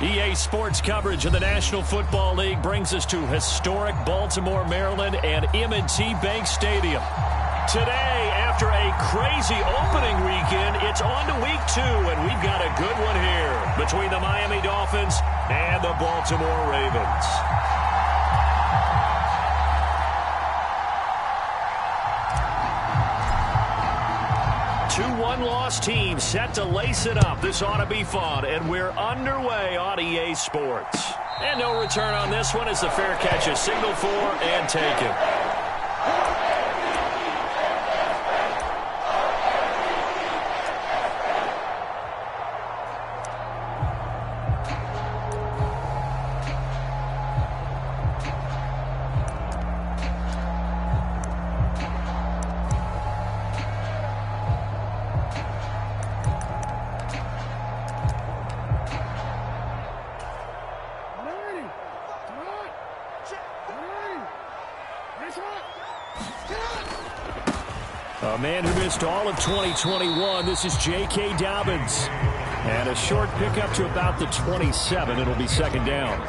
EA Sports coverage of the National Football League brings us to historic Baltimore, Maryland, and M&T Bank Stadium. Today, after a crazy opening weekend, it's on to week 2, and we've got a good one here between the Miami Dolphins and the Baltimore Ravens. Two one-loss teams set to lace it up. This ought to be fun, and we're underway on EA Sports. And no return on this one as the fair catch is signaled for and taken. A man who missed all of 2021, this is J.K. Dobbins. And a short pickup to about the 27. It'll be second down.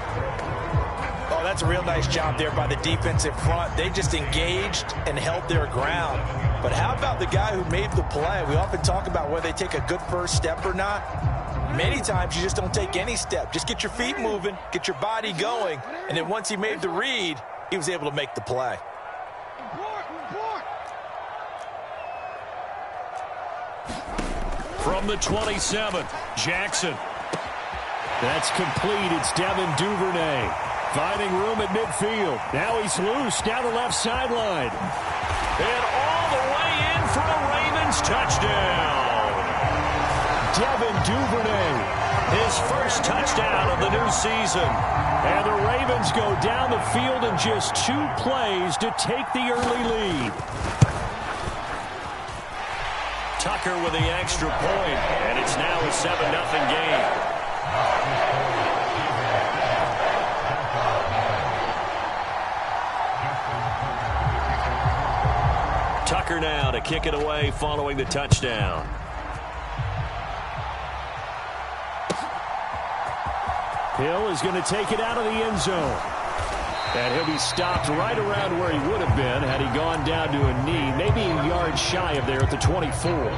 Oh, that's a real nice job there by the defensive front. They just engaged and held their ground. But how about the guy who made the play? We often talk about whether they take a good first step or not. Many times you just don't take any step. Just get your feet moving, get your body going, and then once he made the read, he was able to make the play. From the 27, Jackson. That's complete. It's Devin Duvernay finding room at midfield. Now he's loose down the left sideline. And all the way in for a Ravens touchdown. Devin Duvernay, his first touchdown of the new season. And the Ravens go down the field in just 2 plays to take the early lead. Tucker with the extra point, and it's now a 7-0 game. Tucker now to kick it away following the touchdown. Hill is going to take it out of the end zone. And he'll be stopped right around where he would have been had he gone down to a knee, maybe a yard shy of there at the 24.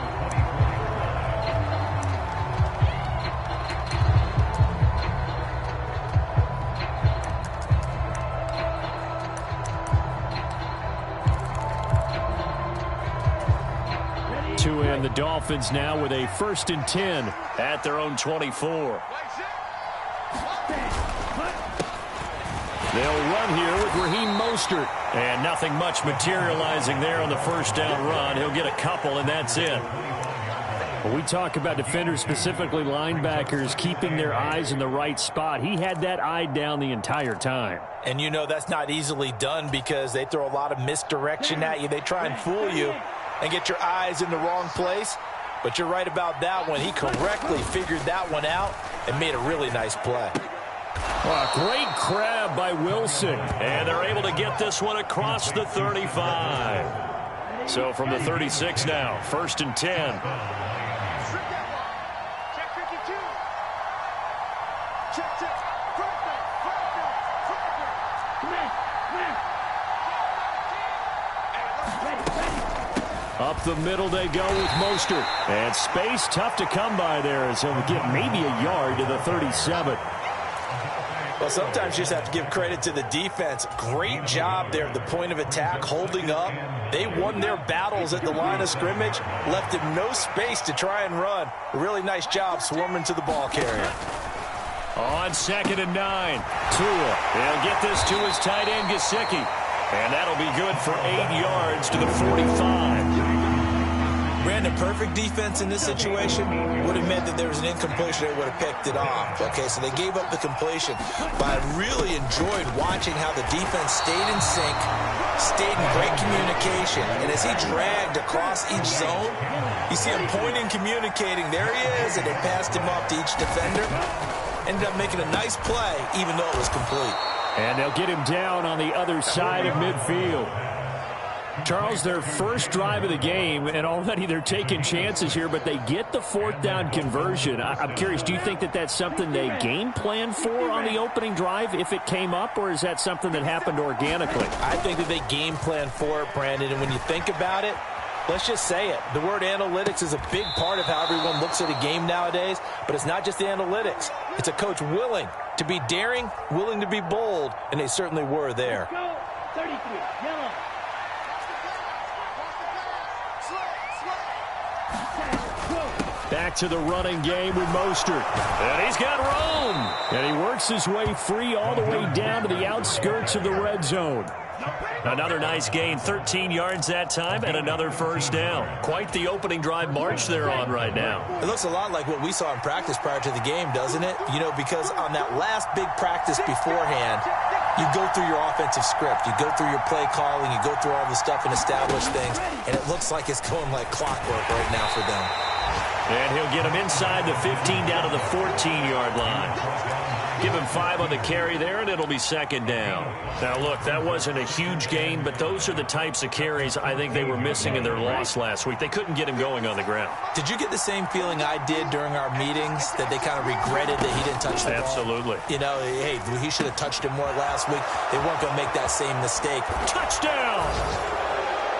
To end the Dolphins now with a 1st and 10 at their own 24. They'll run here with Raheem Mostert. And nothing much materializing there on the first down run. He'll get a couple, and that's it. When we talk about defenders, specifically linebackers, keeping their eyes in the right spot, he had that eye down the entire time. And you know that's not easily done because they throw a lot of misdirection at you. They try and fool you and get your eyes in the wrong place. But you're right about that one. He correctly figured that one out and made a really nice play. Oh, great grab by Wilson. And they're able to get this one across the 35. So from the 36 now, 1st and 10. Up the middle they go with Mostert. And space tough to come by there as he'll get maybe a yard to the 37. Well, sometimes you just have to give credit to the defense. Great job there at the point of attack, holding up. They won their battles at the line of scrimmage, left him no space to try and run. A really nice job swarming to the ball carrier. On 2nd and 9, Tua. He'll get this to his tight end, Gesicki. And that'll be good for 8 yards to the 45. Brandon, perfect defense in this situation would have meant that there was an incompletion. They would have picked it off. Okay, so they gave up the completion. But I really enjoyed watching how the defense stayed in sync, stayed in great communication. And as he dragged across each zone, you see him pointing, communicating. There he is, and they passed him off to each defender. Ended up making a nice play, even though it was complete. And they'll get him down on the other side of midfield. Charles, their first drive of the game, and already they're taking chances here, but they get the fourth down conversion. I'm curious, do you think that that's something they game plan for on the opening drive if it came up, or is that something that happened organically? I think that they game plan for it, Brandon, and when you think about it, let's just say it. The word analytics is a big part of how everyone looks at a game nowadays, but it's not just the analytics. It's a coach willing to be daring, willing to be bold, and they certainly were there. 33, yellow. Back to the running game with Mostert. And he's got room. And he works his way free all the way down to the outskirts of the red zone. Another nice gain, 13 yards that time, and another first down. Quite the opening drive march they're on right now. It looks a lot like what we saw in practice prior to the game, doesn't it? You know, because on that last big practice beforehand, you go through your offensive script. You go through your play calling. You go through all the stuff and establish things. And it looks like it's going like clockwork right now for them. And he'll get him inside the 15 down to the 14-yard line. Give him 5 on the carry there, and it'll be second down. Now, look, that wasn't a huge gain, but those are the types of carries I think they were missing in their loss last week. They couldn't get him going on the ground. Did you get the same feeling I did during our meetings, that they kind of regretted that he didn't touch the ball? Absolutely. You know, hey, he should have touched it more last week. They weren't going to make that same mistake. Touchdown!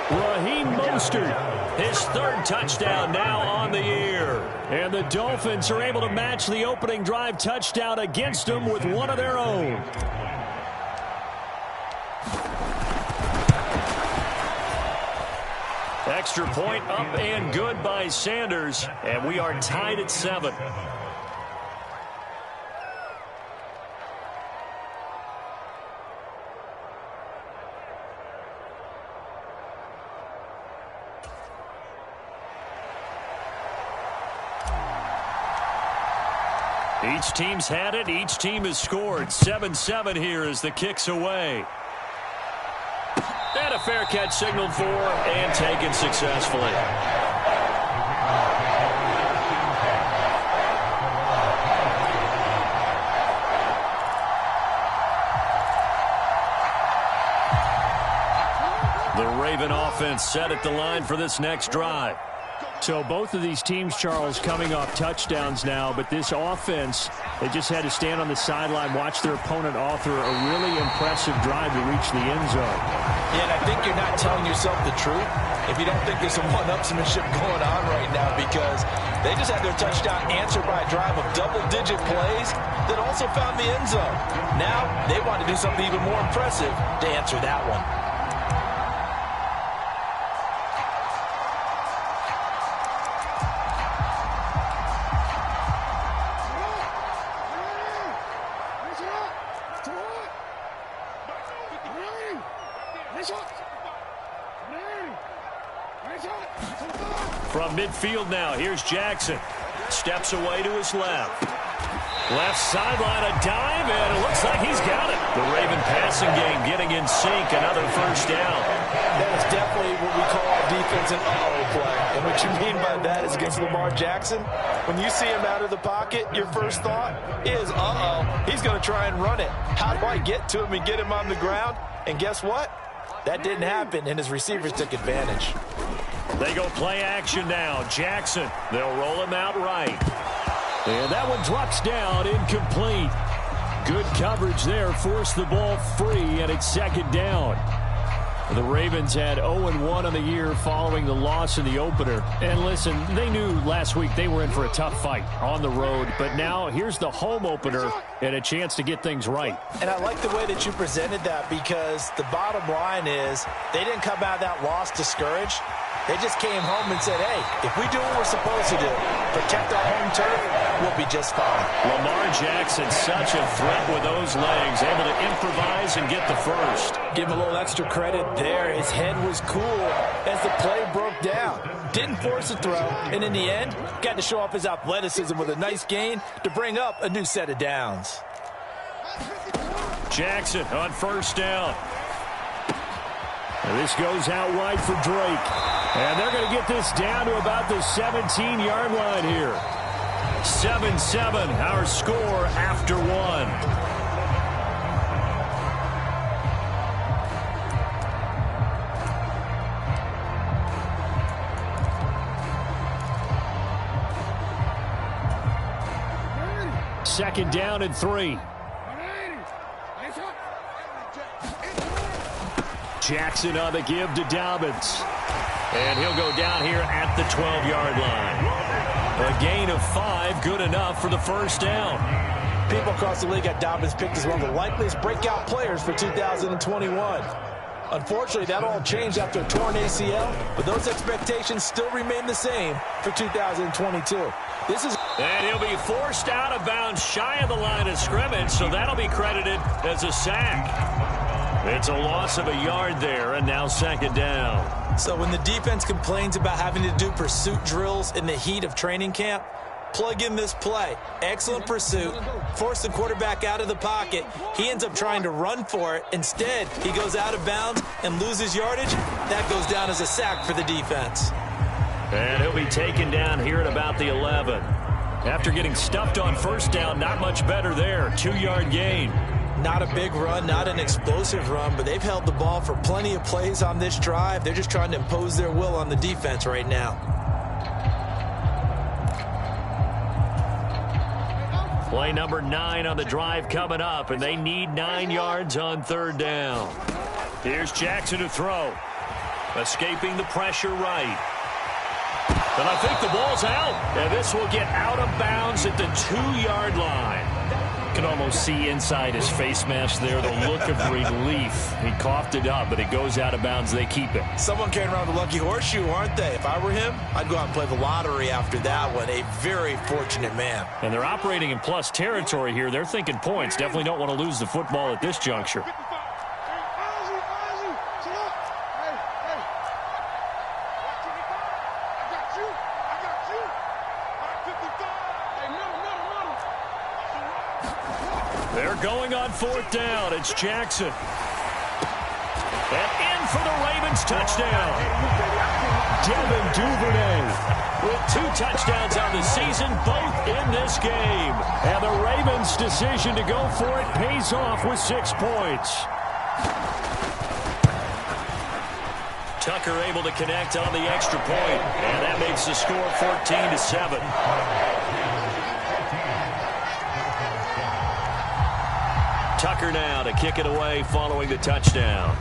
Raheem Mostert, his third touchdown now on the year. And the Dolphins are able to match the opening drive touchdown against them with one of their own. Extra point up and good by Sanders, and we are tied at 7. Each team's had it. Each team has scored. 7-7 here as the kick's away. And a fair catch signaled for and taken successfully. The Raven offense set at the line for this next drive. So both of these teams, Charles, coming off touchdowns now, but this offense, they just had to stand on the sideline, watch their opponent author a really impressive drive to reach the end zone. Yeah, and I think you're not telling yourself the truth if you don't think there's some one-upsmanship going on right now, because they just had their touchdown answered by a drive of double-digit plays that also found the end zone. Now they want to do something even more impressive to answer that one. From midfield now, here's Jackson. Steps away to his left. Left sideline, a dive, and it looks like he's got it. The Raven passing game getting in sync, another first down. That is definitely what we call our defense an uh-oh play. And what you mean by that is against Lamar Jackson, when you see him out of the pocket, your first thought is, uh-oh, he's going to try and run it. How do I get to him and get him on the ground? And guess what? That didn't happen, and his receivers took advantage. They go play action now. Jackson, they'll roll him out right. And that one drops down, incomplete. Good coverage there, forced the ball free, and it's second down. The Ravens had 0-1 on the year following the loss in the opener. And listen, they knew last week they were in for a tough fight on the road. But now here's the home opener and a chance to get things right. And I like the way that you presented that, because the bottom line is they didn't come out of that loss discouraged. They just came home and said, hey, if we do what we're supposed to do, protect our home turf, we'll be just fine. Lamar Jackson, such a threat with those legs, able to improvise and get the first. Give him a little extra credit there. His head was cool as the play broke down. Didn't force a throw, and in the end, got to show off his athleticism with a nice gain to bring up a new set of downs. Jackson on first down. And this goes out wide for Drake. And they're going to get this down to about the 17-yard line here. 7-7, our score after one. second down and 3. Jackson on the give to Dobbins. And he'll go down here at the 12-yard line. A gain of 5, good enough for the first down. People across the league got Dobbins picked as one of the likeliest breakout players for 2021. Unfortunately, that all changed after a torn ACL, but those expectations still remain the same for 2022. And he'll be forced out of bounds shy of the line of scrimmage, so that'll be credited as a sack. It's a loss of a yard there, and now second down. So when the defense complains about having to do pursuit drills in the heat of training camp, plug in this play. Excellent pursuit. Force the quarterback out of the pocket. He ends up trying to run for it. Instead, he goes out of bounds and loses yardage. That goes down as a sack for the defense. And he'll be taken down here at about the 11. After getting stuffed on first down, not much better there. 2-yard gain. Not a big run, not an explosive run, but they've held the ball for plenty of plays on this drive. They're just trying to impose their will on the defense right now. Play number 9 on the drive coming up, and they need 9 yards on third down. Here's Jackson to throw. Escaping the pressure right. And I think the ball's out. And this will get out of bounds at the 2-yard line. You can almost see inside his face mask there the look of relief. He coughed it up, but it goes out of bounds. They keep it. Someone came around with a lucky horseshoe, aren't they? If I were him, I'd go out and play the lottery after that one. A very fortunate man. And they're operating in plus territory here. They're thinking points. Definitely don't want to lose the football at this juncture. They're going on fourth down. It's Jackson. And in for the Ravens touchdown. Devin Duvernay with 2 touchdowns on the season, both in this game. And the Ravens' decision to go for it pays off with 6 points. Tucker able to connect on the extra point, and that makes the score 14-7. Tucker now to kick it away following the touchdown.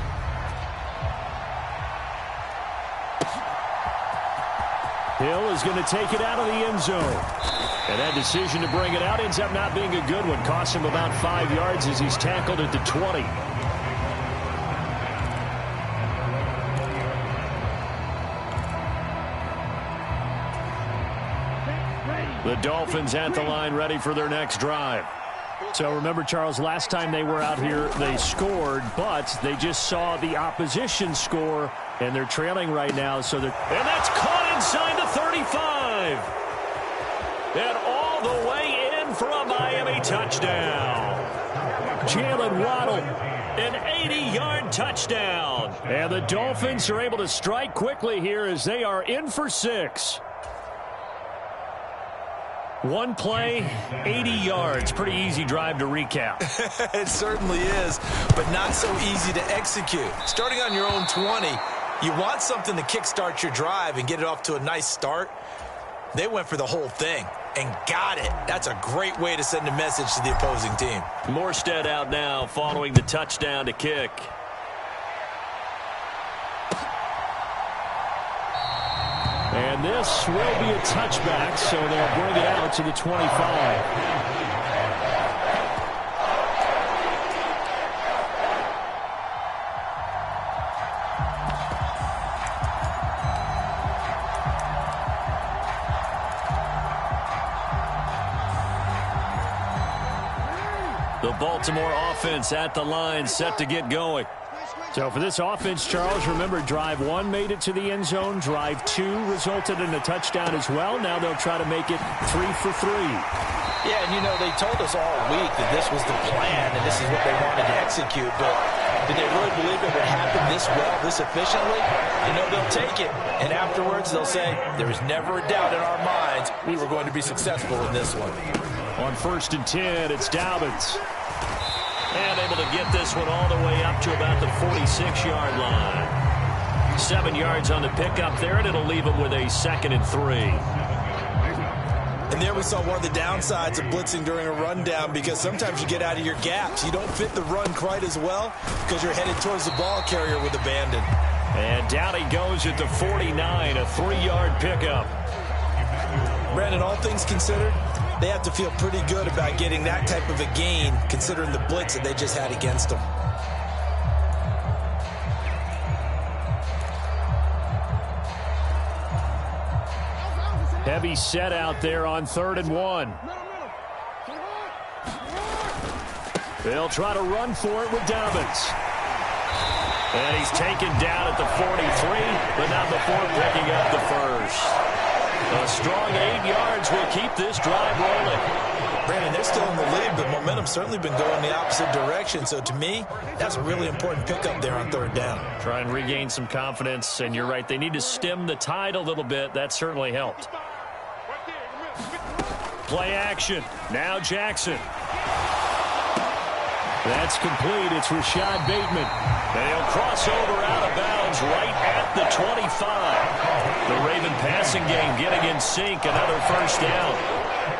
Hill is going to take it out of the end zone. And that decision to bring it out ends up not being a good one. Costs him about 5 yards as he's tackled at the 20. The Dolphins at the line ready for their next drive. So remember, Charles, last time they were out here, they scored, but they just saw the opposition score, and they're trailing right now. So they're... And that's caught inside the 35. And all the way in for a Miami touchdown. Jalen Waddle. An 80-yard touchdown. And the Dolphins are able to strike quickly here as they are in for 6. One play, 80 yards. Pretty easy drive to recap. It certainly is, but not so easy to execute. Starting on your own 20, you want something to kickstart your drive and get it off to a nice start. They went for the whole thing and got it. That's a great way to send a message to the opposing team. Morstead out now following the touchdown to kick. And this will be a touchback, so they'll bring it out to the 25. The Baltimore offense at the line, set to get going. So for this offense, Charles, remember, drive 1 made it to the end zone. Drive 2 resulted in a touchdown as well. Now they'll try to make it 3 for 3. Yeah, and you know, they told us all week that this was the plan and this is what they wanted to execute. But did they really believe it would happen this well, this efficiently? You know, they'll take it. And afterwards, they'll say, there was never a doubt in our minds we were going to be successful in this one. On 1st and 10, it's Dobbins. And able to get this one all the way up to about the 46-yard line. 7 yards on the pickup there, and it'll leave him with a 2nd and 3. And there we saw one of the downsides of blitzing during a rundown, because sometimes you get out of your gaps. You don't fit the run quite as well because you're headed towards the ball carrier with abandon. And down he goes at the 49, a 3-yard pickup. Brandon, all things considered, they have to feel pretty good about getting that type of a gain, considering the blitz that they just had against them. Heavy set out there on 3rd and 1. They'll try to run for it with Dobbins. And he's taken down at the 43, but not before picking up the first. A strong 8 yards will keep this drive rolling. Brandon, they're still in the lead, but momentum's certainly been going the opposite direction. So to me, that's a really important pickup there on 3rd down. Try and regain some confidence, and you're right, they need to stem the tide a little bit. That certainly helped. Play action. Now Jackson. That's complete. It's Rashad Bateman. And he'll cross over out of bounds right at the 25. The Raven passing game getting in sync. Another first down.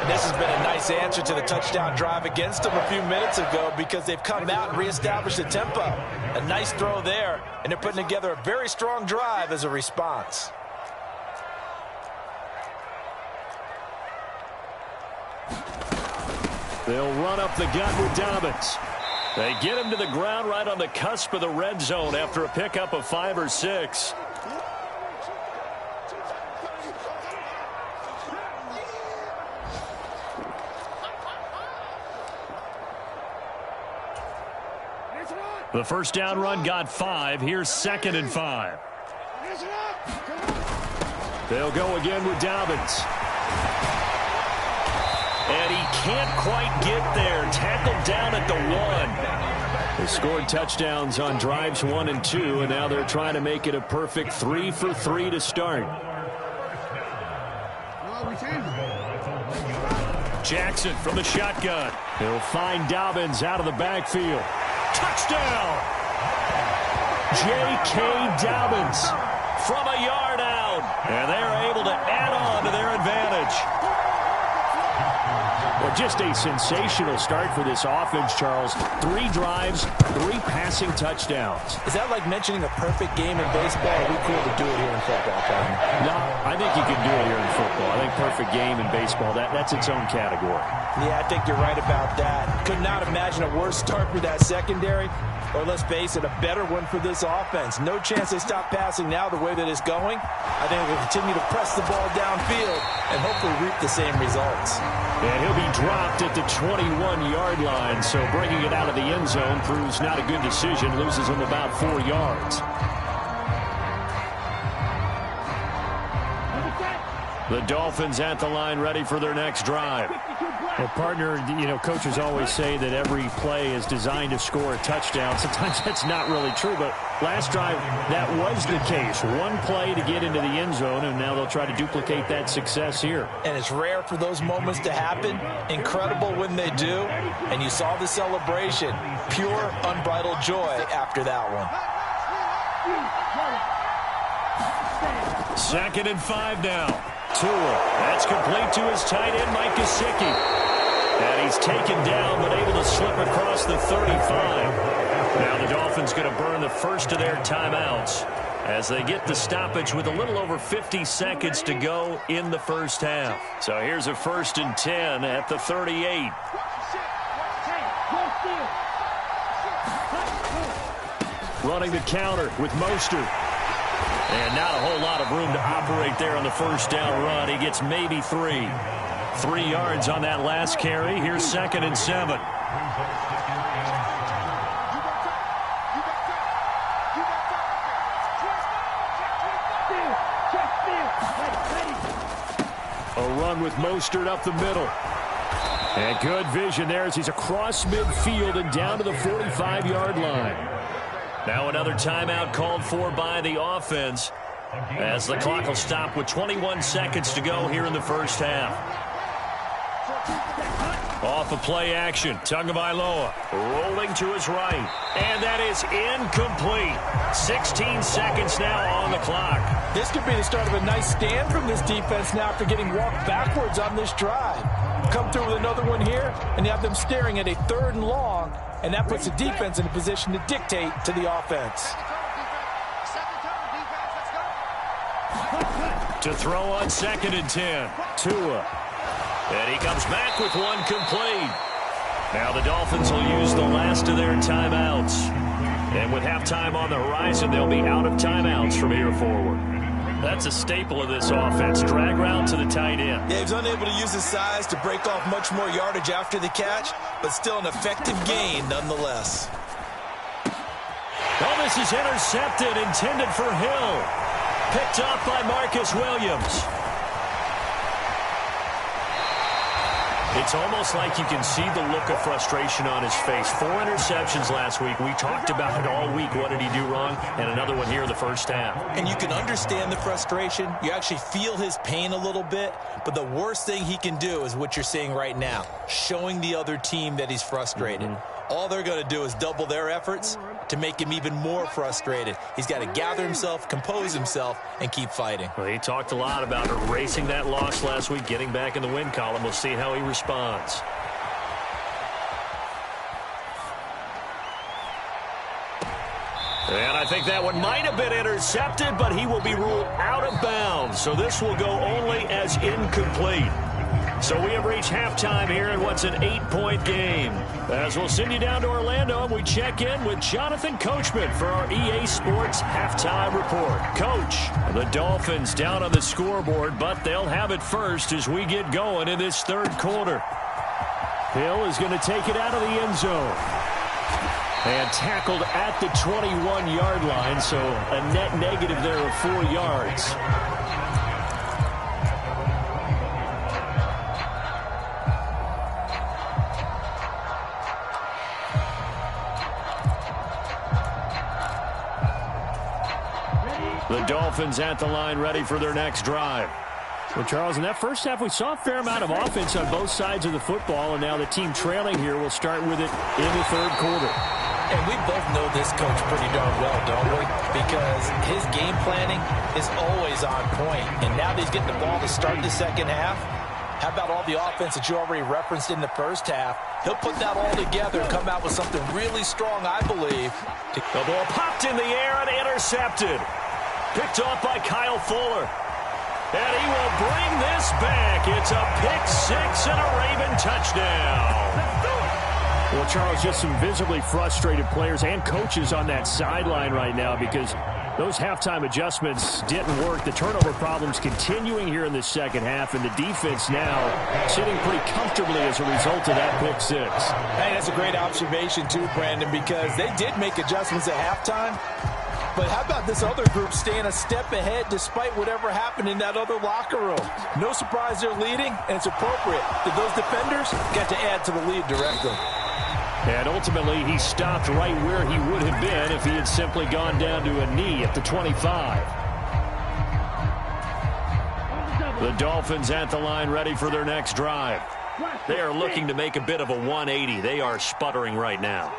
And this has been a nice answer to the touchdown drive against them a few minutes ago, because they've come out and reestablished the tempo. A nice throw there, and they're putting together a very strong drive as a response. They'll run up the gut with Dobbins. They get him to the ground right on the cusp of the red zone after a pickup of 5 or 6. The first down run got 5. Here's 2nd and 5. They'll go again with Dobbins. And he can't quite get there. Tackled down at the 1. They scored touchdowns on drives 1 and 2, and now they're trying to make it a perfect 3 for 3 to start. Jackson from the shotgun. He'll find Dobbins out of the backfield. Touchdown! J.K. Dobbins from a yard out. And they're able to add on to their advantage. Well, just a sensational start for this offense, Charles. 3 drives, 3 passing touchdowns. Is that like mentioning a perfect game in baseball? Are we cool to do it here in football, Tom? No, I think you can do it here in football. I think perfect game in baseball, that's its own category. Yeah, I think you're right about that. Could not imagine a worse start for that secondary, or let's face it, a better one for this offense. No chance they stop passing now the way that it's going. I think they'll continue to press the ball downfield and hopefully reap the same results. And he'll be dropped at the 21-yard line, so bringing it out of the end zone proves not a good decision. Loses him about 4 yards. The Dolphins at the line, ready for their next drive. Well, partner, coaches always say that every play is designed to score a touchdown. Sometimes that's not really true, but last drive, that was the case. 1 play to get into the end zone, and now they'll try to duplicate that success here. And it's rare for those moments to happen. Incredible when they do. And you saw the celebration. Pure, unbridled joy after that one. 2nd and 5 now. Tua. That's complete to his tight end, Mike Gesicki. And he's taken down, but able to slip across the 35. Now the Dolphins going to burn the first of their timeouts as they get the stoppage with a little over 50 seconds to go in the first half. So here's a 1st and 10 at the 38. Running the counter with Mostert. And not a whole lot of room to operate there on the first down run. He gets maybe 3. 3 yards on that last carry. Here's 2nd and 7. A run with Mostert up the middle. And good vision there as he's across midfield and down to the 45-yard line. Now another timeout called for by the offense as the clock will stop with 21 seconds to go here in the first half. Off of play action, Tagovailoa rolling to his right, and that is incomplete. 16 seconds now on the clock. This could be the start of a nice stand from this defense now after getting walked backwards on this drive. Come through with another one here, and you have them staring at a 3rd and long, and that puts the defense in a position to dictate to the offense. To throw on 2nd and 10, Tua. And he comes back with one complete. Now the Dolphins will use the last of their timeouts. And with halftime on the horizon, they'll be out of timeouts from here forward. That's a staple of this offense. Drag route to the tight end. Yeah, he was unable to use his size to break off much more yardage after the catch, but still an effective gain nonetheless. Oh, this is intercepted, intended for Hill. Picked up by Marcus Williams. It's almost like you can see the look of frustration on his face. 4 interceptions last week. We talked about it all week. What did he do wrong? And another one here in the first half. And you can understand the frustration. You actually feel his pain a little bit. But the worst thing he can do is what you're seeing right now, showing the other team that he's frustrated. All they're going to do is double their efforts to make him even more frustrated. He's got to gather himself, compose himself, and keep fighting. Well, he talked a lot about erasing that loss last week, getting back in the win column. We'll see how he responds. And I think that one might have been intercepted, but he will be ruled out of bounds. So this will go only as incomplete. So we have reached halftime here in what's an 8-point game. As we'll send you down to Orlando, and we check in with Jonathan Coachman for our EA Sports Halftime Report. Coach, the Dolphins down on the scoreboard, but they'll have it first as we get going in this 3rd quarter. Hill is going to take it out of the end zone. And tackled at the 21-yard line, so a net negative there of 4 yards. The Dolphins at the line, ready for their next drive. Well, Charles, in that first half, we saw a fair amount of offense on both sides of the football, and now the team trailing here will start with it in the 3rd quarter. And we both know this coach pretty darn well, don't we? Because his game planning is always on point. And now that he's getting the ball to start the 2nd half, how about all the offense that you already referenced in the first half? He'll put that all together and come out with something really strong, I believe. The ball popped in the air and intercepted. Picked off by Kyle Fuller. And he will bring this back. It's a pick-6 and a Raven touchdown. Well, Charles, just some visibly frustrated players and coaches on that sideline right now because those halftime adjustments didn't work. The turnover problems continuing here in the 2nd half, and the defense now sitting pretty comfortably as a result of that pick-6. Hey, that's a great observation too, Brandon, because they did make adjustments at halftime. But how about this other group staying a step ahead despite whatever happened in that other locker room? No surprise they're leading, and it's appropriate that those defenders got to add to the lead directly. And ultimately, he stopped right where he would have been if he had simply gone down to a knee at the 25. The Dolphins at the line, ready for their next drive. They are looking to make a bit of a 180. They are sputtering right now.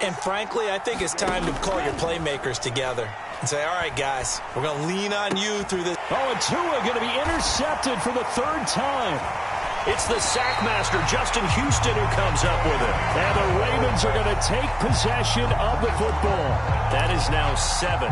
And frankly, I think it's time to call your playmakers together and say, all right, guys, we're going to lean on you through this. Oh, and Tua going to be intercepted for the 3rd time. It's the sackmaster, Justin Houston, who comes up with it. And the Ravens are going to take possession of the football. That is now 7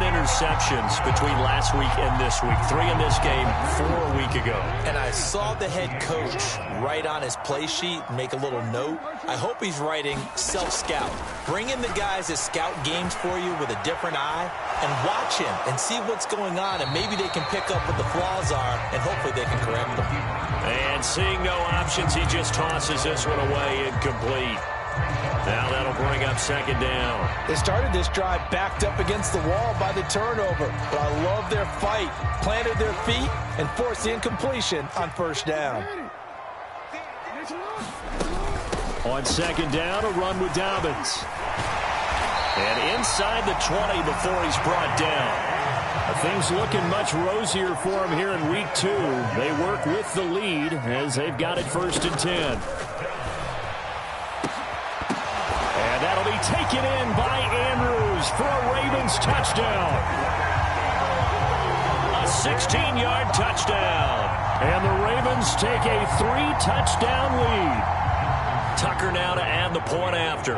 interceptions between last week and this week. 3 in this game, 4 a week ago. And I saw the head coach write on his play sheet, make a little note. I hope he's writing self-scout. Bring in the guys that scout games for you with a different eye and watch him and see what's going on, and maybe they can pick up what the flaws are, and hopefully they can correct them. And seeing no options, he just tosses this one away incomplete. Now that'll bring up 2nd down. They started this drive backed up against the wall by the turnover, but I love their fight, planted their feet, and forced the incompletion on 1st down. On 2nd down, a run with Dobbins. And inside the 20 before he's brought down. Things looking much rosier for them here in week 2. They work with the lead as they've got it 1st and 10. And that'll be taken in by Andrews for a Ravens touchdown. A 16-yard touchdown. And the Ravens take a 3-touchdown lead. Tucker now to add the point after.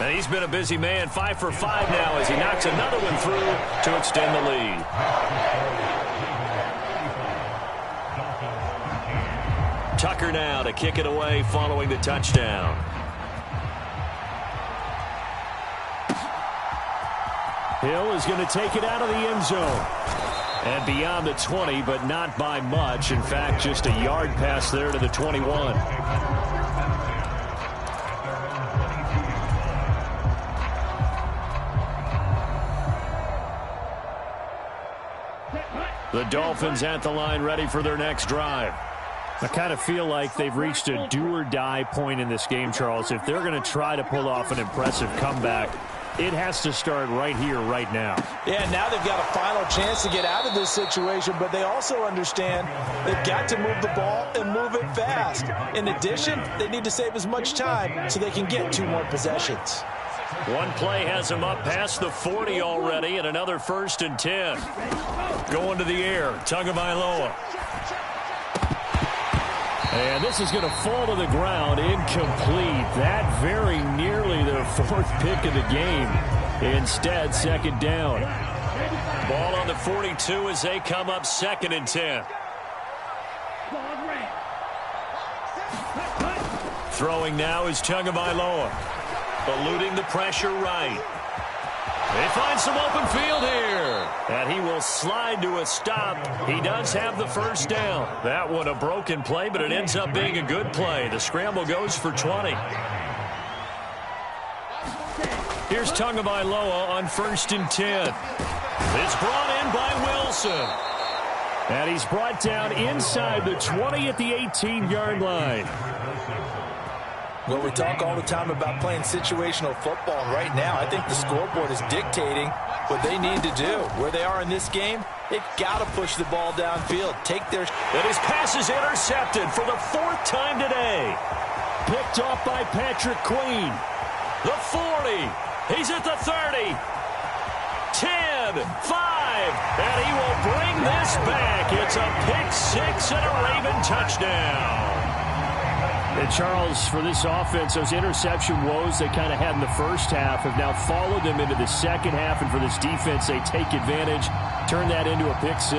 And he's been a busy man, 5 for 5 now as he knocks another one through to extend the lead. Tucker now to kick it away following the touchdown. Hill is going to take it out of the end zone. And beyond the 20, but not by much. In fact, just a yard pass there to the 21. The Dolphins at the line ready for their next drive. I kind of feel like they've reached a do-or-die point in this game, Charles. If they're going to try to pull off an impressive comeback, it has to start right here, right now. Yeah, now they've got a final chance to get out of this situation, but they also understand they've got to move the ball and move it fast. In addition, they need to save as much time so they can get 2 more possessions. One play has him up past the 40 already, and another 1st and 10. Going to the air, Tagovailoa. And this is going to fall to the ground, incomplete. That very nearly their 4th pick of the game. Instead, 2nd down. Ball on the 42 as they come up 2nd and 10. Throwing now is Tagovailoa. Eluding the pressure right. They find some open field here. And he will slide to a stop. He does have the 1st down. That one a broken play, but it ends up being a good play. The scramble goes for 20. Here's Tagovailoa on 1st and 10. It's brought in by Wilson. And he's brought down inside the 20 at the 18-yard line. Well, we talk all the time about playing situational football, and right now I think the scoreboard is dictating what they need to do. Where they are in this game, they've got to push the ball downfield. Take their... And his pass is intercepted for the 4th time today. Picked off by Patrick Queen. The 40. He's at the 30. 10, 5, and he will bring this back. It's a pick 6 and a Raven touchdown. And Charles, for this offense, those interception woes they kind of had in the first half have now followed them into the second half. And for this defense, they take advantage, turn that into a pick 6.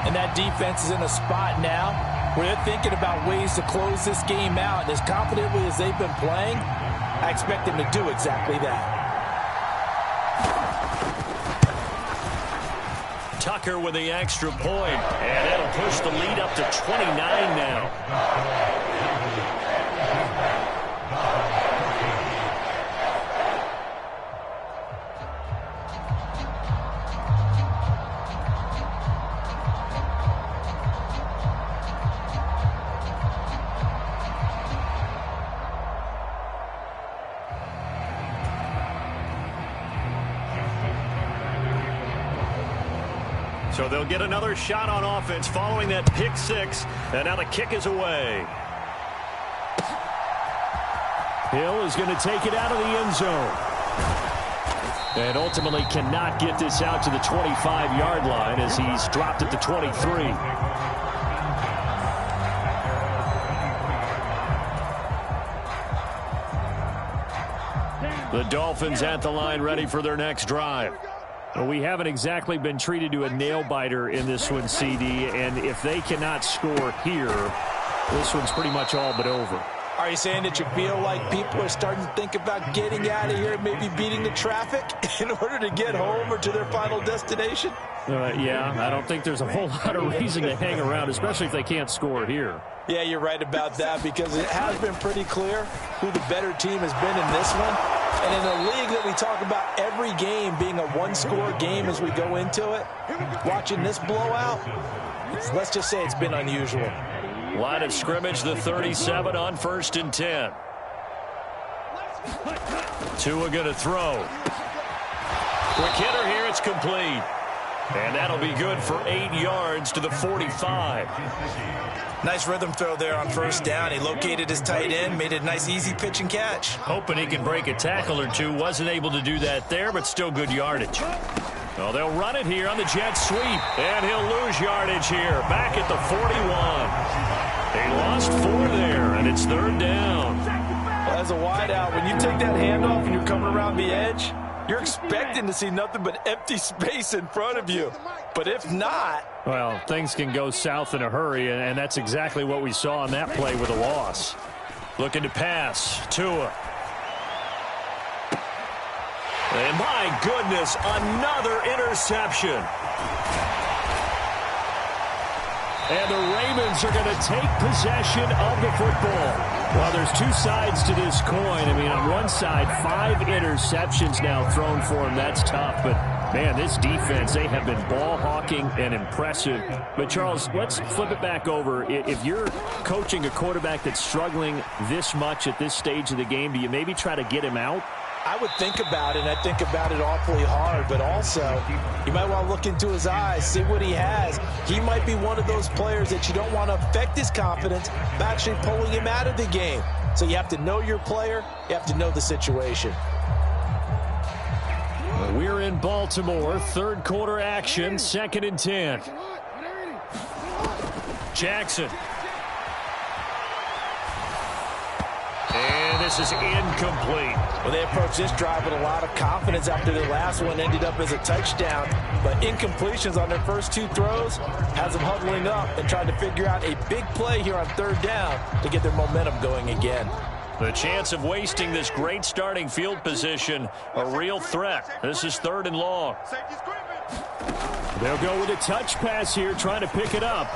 And that defense is in a spot now where they're thinking about ways to close this game out. And as confidently as they've been playing, I expect them to do exactly that. Tucker with the extra point, and that'll push the lead up to 29 now. So they'll get another shot on offense following that pick 6, and now the kick is away. Hill is going to take it out of the end zone. And ultimately cannot get this out to the 25-yard line as he's dropped at the 23. The Dolphins at the line ready for their next drive. Well, we haven't exactly been treated to a nail-biter in this one, CD, and if they cannot score here, this one's pretty much all but over. Are you saying that you feel like people are starting to think about getting out of here, maybe beating the traffic in order to get home or to their final destination? Yeah, I don't think there's a whole lot of reason to hang around, especially if they can't score here. Yeah, you're right about that because it has been pretty clear who the better team has been in this one. And in a league that we talk about every game being a one-score game as we go into it, watching this blowout, let's just say it's been unusual. Line of scrimmage, the 37 on 1st and 10. Tua going to throw. Quick hitter here. It's complete. And that'll be good for 8 yards to the 45. Nice rhythm throw there on first down. He located his tight end, made it a nice easy pitch and catch. Hoping he can break a tackle or two. Wasn't able to do that there, but still good yardage. Well, they'll run it here on the jet sweep. And he'll lose yardage here. Back at the 41. They lost 4 there, and it's third down. Well, as a wideout, when you take that handoff and you're coming around the edge, you're expecting to see nothing but empty space in front of you. But if not... Well, things can go south in a hurry, and that's exactly what we saw on that play with a loss. Looking to pass. Tua. And my goodness, another interception. And the Ravens are going to take possession of the football. Well, there's two sides to this coin. I mean, on one side, 5 interceptions now thrown for him. That's tough. But, man, this defense, they have been ball hawking and impressive. But, Charles, let's flip it back over. If you're coaching a quarterback that's struggling this much at this stage of the game, do you maybe try to get him out? I would think about it, and I think about it awfully hard, but also you might want to look into his eyes, see what he has. He might be one of those players that you don't want to affect his confidence by actually pulling him out of the game. So you have to know your player, you have to know the situation. We're in Baltimore, third quarter action, 2nd and 10. Jackson. And this is incomplete. Well, they approached this drive with a lot of confidence after their last one ended up as a touchdown. But incompletions on their first 2 throws has them huddling up and trying to figure out a big play here on third down to get their momentum going again. The chance of wasting this great starting field position, a real threat. This is 3rd and long. They'll go with a touch pass here, trying to pick it up.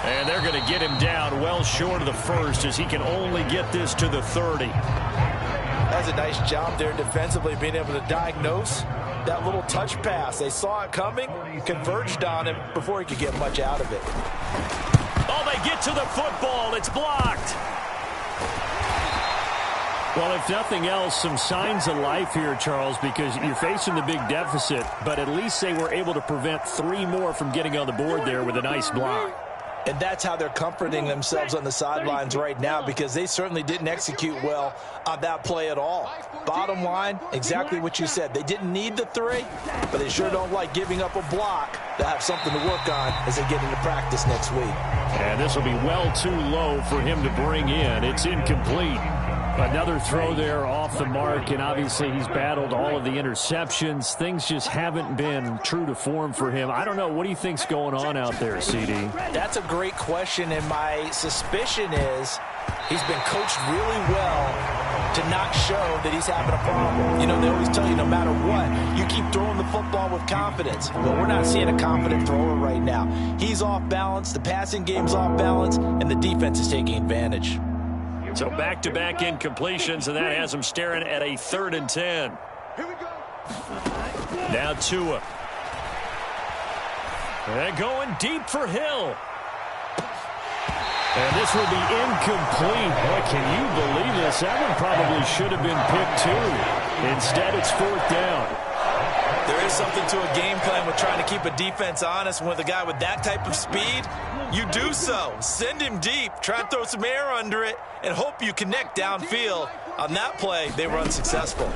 And they're going to get him down well short of the first as he can only get this to the 30. That's a nice job there defensively, being able to diagnose that little touch pass. They saw it coming, converged on him before he could get much out of it. Oh, they get to the football. It's blocked. Well, if nothing else, some signs of life here, Charles, because you're facing the big deficit, but at least they were able to prevent 3 more from getting on the board there with a nice block. And that's how they're comforting themselves on the sidelines right now, because they certainly didn't execute well on that play at all. Bottom line, exactly what you said. They didn't need the 3, but they sure don't like giving up a block. They'll have something to work on as they get into practice next week. And this will be well too low for him to bring in. It's incomplete. Another throw there off the mark, and obviously he's battled all of the interceptions. Things just haven't been true to form for him. I don't know. What do you think's going on out there, CD? That's a great question, and my suspicion is he's been coached really well to not show that he's having a problem. You know, they always tell you no matter what, you keep throwing the football with confidence. Well, we're not seeing a confident thrower right now. He's off balance, the passing game's off balance, and the defense is taking advantage. So back-to-back incompletions, and that has them staring at a 3rd and 10. Here we go. Now Tua. And going deep for Hill. And this will be incomplete. Boy, can you believe this? That one probably should have been picked too. Instead, it's 4th down. There is something to a game plan with trying to keep a defense honest. With a guy with that type of speed, you do so. Send him deep, try and throw some air under it, and hope you connect downfield. On that play, they were unsuccessful.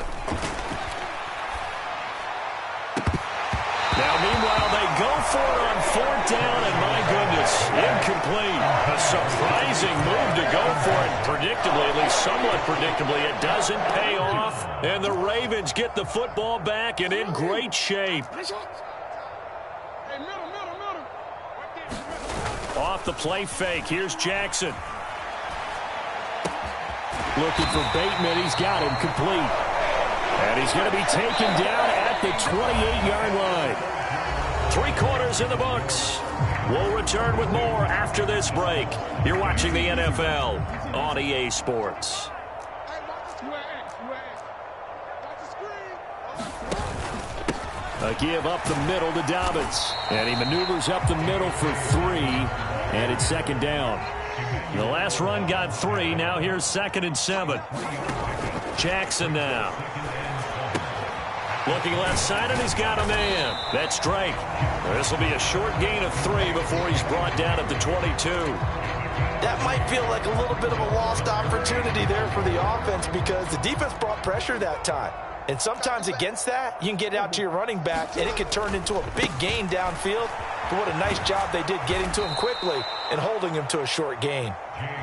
Now, meanwhile, they go for it on 4th down, and my goodness, incomplete. A surprising move to go for it. Predictably, at least somewhat predictably, it doesn't pay off. And the Ravens get the football back and in great shape. Off the play fake, here's Jackson. Looking for Bateman, he's got him complete. And he's going to be taken down at the 28-yard line. 3 quarters in the books. We'll return with more after this break. You're watching the NFL on EA Sports. A give up the middle to Dobbins. And he maneuvers up the middle for 3. And it's 2nd down. The last run got 3. Now here's 2nd and 7. Jackson now. Looking left side, and he's got a man. That's Drake. This will be a short gain of 3 before he's brought down at the 22. That might feel like a little bit of a lost opportunity there for the offense because the defense brought pressure that time. And sometimes against that, you can get out to your running back, and it can turn into a big gain downfield. But what a nice job they did getting to him quickly and holding him to a short gain.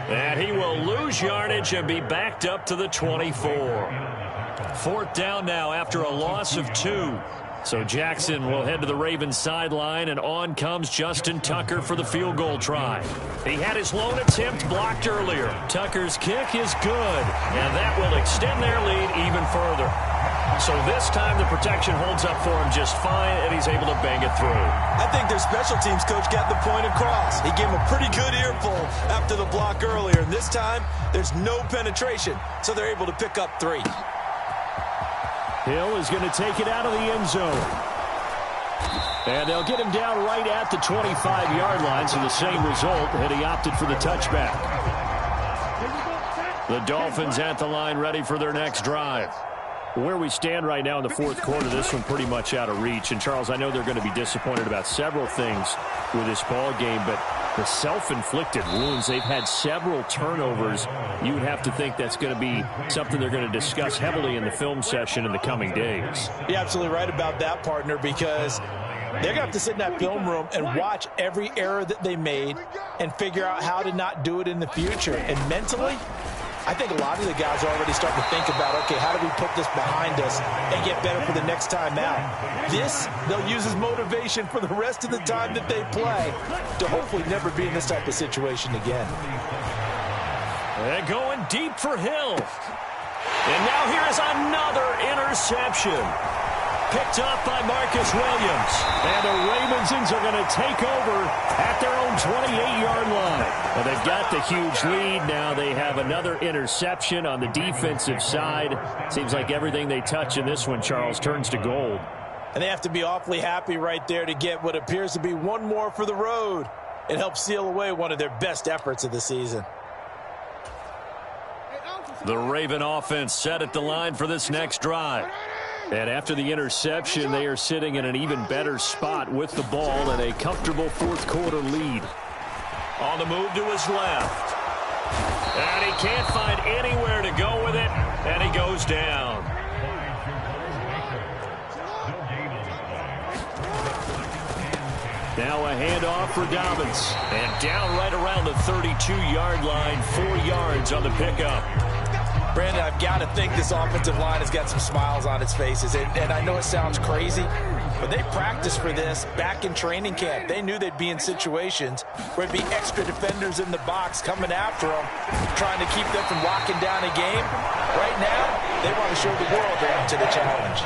And he will lose yardage and be backed up to the 24. 4th down now after a loss of 2. So Jackson will head to the Ravens sideline, and on comes Justin Tucker for the field goal try. He had his lone attempt blocked earlier. Tucker's kick is good, and that will extend their lead even further. So this time the protection holds up for him just fine, and he's able to bang it through. I think their special teams coach got the point across. He gave him a pretty good earful after the block earlier, and this time there's no penetration, so they're able to pick up 3. Hill is going to take it out of the end zone. And they'll get him down right at the 25-yard line, so the same result, and he opted for the touchback. The Dolphins at the line ready for their next drive. Where we stand right now in the 4th quarter, this one pretty much out of reach. And, Charles, I know they're going to be disappointed about several things with this ball game, but the self-inflicted wounds, they've had several turnovers. You would have to think that's going to be something they're going to discuss heavily in the film session in the coming days. You're absolutely right about that, partner, because they're going to have to sit in that film room and watch every error that they made and figure out how to not do it in the future. And mentally, I think a lot of the guys are already starting to think about, okay, how do we put this behind us and get better for the next time out? This, they'll use as motivation for the rest of the time that they play to hopefully never be in this type of situation again. And going deep for Hill. And now here is another interception. Picked up by Marcus Williams. And the Ravens are going to take over at their own 28-yard line. Well, they've got the huge lead. Now they have another interception on the defensive side. Seems like everything they touch in this one, Charles, turns to gold. And they have to be awfully happy right there to get what appears to be one more for the road. It helps seal away one of their best efforts of the season. The Raven offense set at the line for this next drive. And after the interception, they are sitting in an even better spot with the ball and a comfortable 4th quarter lead. On the move to his left. And he can't find anywhere to go with it, and he goes down. Now a handoff for Dobbins. And down right around the 32-yard line, 4 yards on the pickup. Brandon, I've got to think this offensive line has got some smiles on its faces. And I know it sounds crazy, but they practiced for this back in training camp. They knew they'd be in situations where it'd be extra defenders in the box coming after them, trying to keep them from locking down a game. Right now, they want to show the world they're up to the challenge.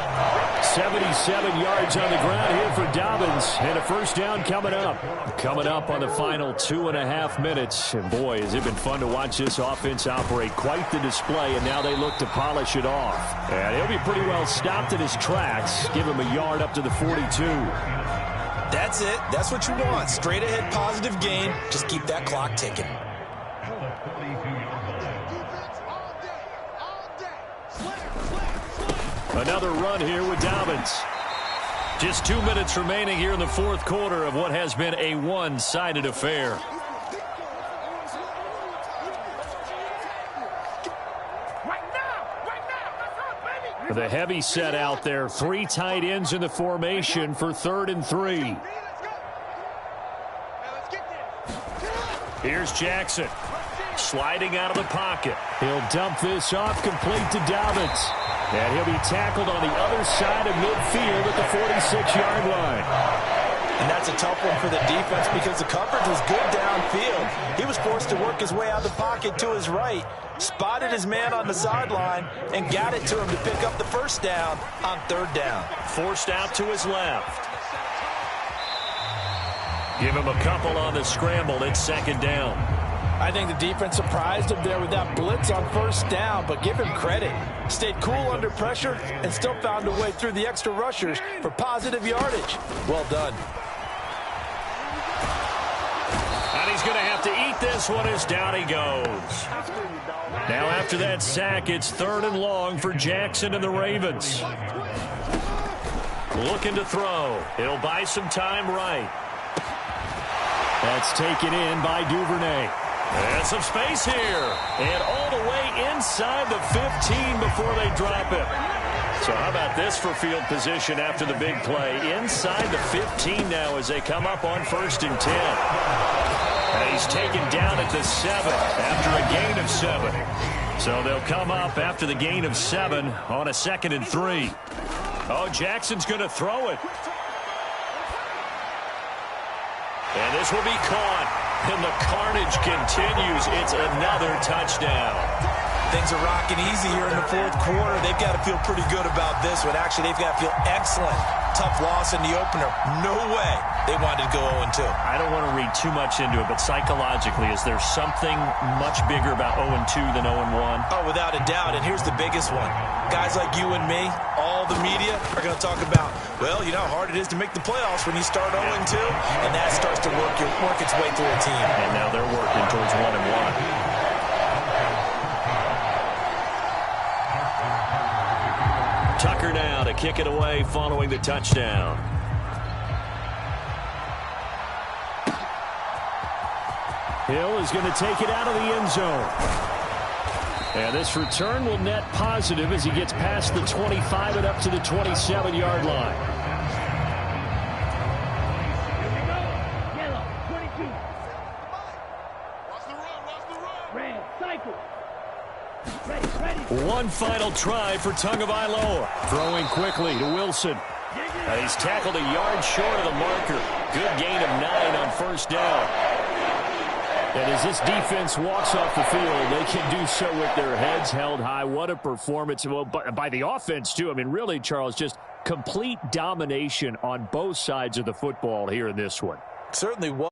77 yards on the ground here for Dobbins, and a first down coming up. Coming up on the final 2.5 minutes. And boy, has it been fun to watch this offense operate. Quite the display, and now they look to polish it off. And he'll be pretty well stopped in his tracks. Give him a yard up to the 42. That's it. That's what you want. Straight ahead positive gain. Just keep that clock ticking. Another run here with Dobbins. Just 2 minutes remaining here in the 4th quarter of what has been a one-sided affair. The heavy set out there. 3 tight ends in the formation for 3rd and 3. Here's Jackson. Sliding out of the pocket. He'll dump this off complete to Dobbins. And he'll be tackled on the other side of midfield at the 46-yard line. And that's a tough one for the defense because the coverage was good downfield. He was forced to work his way out of the pocket to his right, spotted his man on the sideline, and got it to him to pick up the first down on 3rd down. Forced out to his left. Give him a couple on the scramble. It's 2nd down. I think the defense surprised him there with that blitz on 1st down, but give him credit. Stayed cool under pressure and still found a way through the extra rushers for positive yardage. Well done. And he's going to have to eat this one as down he goes. Now after that sack, it's 3rd and long for Jackson and the Ravens. Looking to throw. He'll buy some time right. That's taken in by Duvernay. And some space here. And all the way inside the 15 before they drop it. So how about this for field position after the big play? Inside the 15 now as they come up on 1st and 10. And he's taken down at the 7 after a gain of 7. So they'll come up after the gain of 7 on a 2nd and 3. Oh, Jackson's going to throw it. And this will be caught. And the carnage continues. It's another touchdown. Things are rocking easy here in the 4th quarter. They've got to feel pretty good about this one. Actually, they've got to feel excellent. Tough loss in the opener. No way they wanted to go 0-2. I don't want to read too much into it, but psychologically, is there something much bigger about 0-2 than 0-1? Oh, without a doubt. And here's the biggest one. Guys like you and me, all the media, are going to talk about, well, you know how hard it is to make the playoffs when you start 0-2, and that starts to work its way through a team. And now they're working towards 1-1. Tucker now to kick it away following the touchdown. Hill is going to take it out of the end zone. And this return will net positive as he gets past the 25 and up to the 27-yard line. Yellow, 22. Red, cycle. Ready. One final try for Tagovailoa. Throwing quickly to Wilson. He's tackled a yard short of the marker. Good gain of 9 on 1st down. And as this defense walks off the field, they can do so with their heads held high. What a performance. Well, by the offense, too. I mean, really, Charles, just complete domination on both sides of the football here in this one. Certainly was.